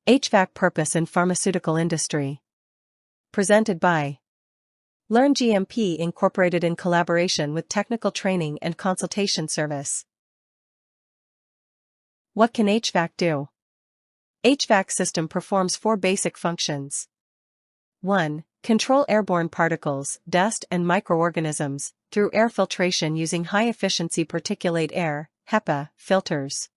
HVAC purpose in pharmaceutical industry. Presented by Learn GMP Incorporated in collaboration with Technical Training and Consultation Service. What can HVAC do? HVAC system performs 4 basic functions. 1. Control airborne particles, dust and microorganisms, through air filtration using high-efficiency particulate air, HEPA, filters.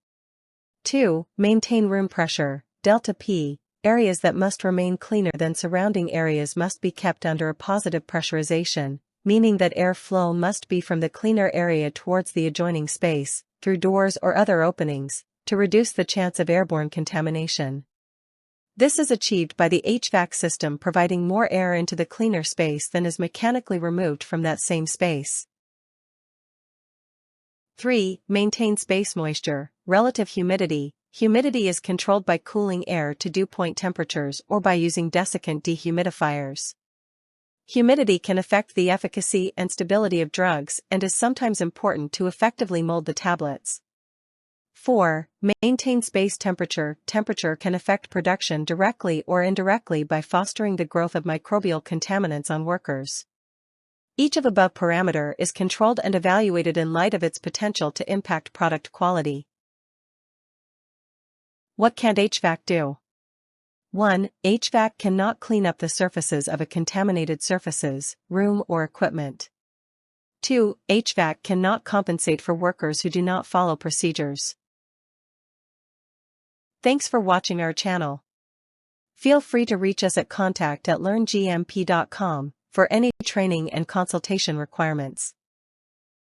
2. Maintain room pressure, delta P, areas that must remain cleaner than surrounding areas must be kept under a positive pressurization, meaning that air flow must be from the cleaner area towards the adjoining space, through doors or other openings, to reduce the chance of airborne contamination. This is achieved by the HVAC system providing more air into the cleaner space than is mechanically removed from that same space. 3. Maintain space moisture, relative humidity. Humidity is controlled by cooling air to dew point temperatures or by using desiccant dehumidifiers. Humidity can affect the efficacy and stability of drugs and is sometimes important to effectively mold the tablets. 4. Maintain space temperature. Temperature can affect production directly or indirectly by fostering the growth of microbial contaminants on workers. Each of above parameter is controlled and evaluated in light of its potential to impact product quality. What can't HVAC do? 1. HVAC cannot clean up the surfaces of a contaminated surfaces, room or equipment. 2. HVAC cannot compensate for workers who do not follow procedures. Thanks for watching our channel. Feel free to reach us at contact@learngmp.com for any training and consultation requirements.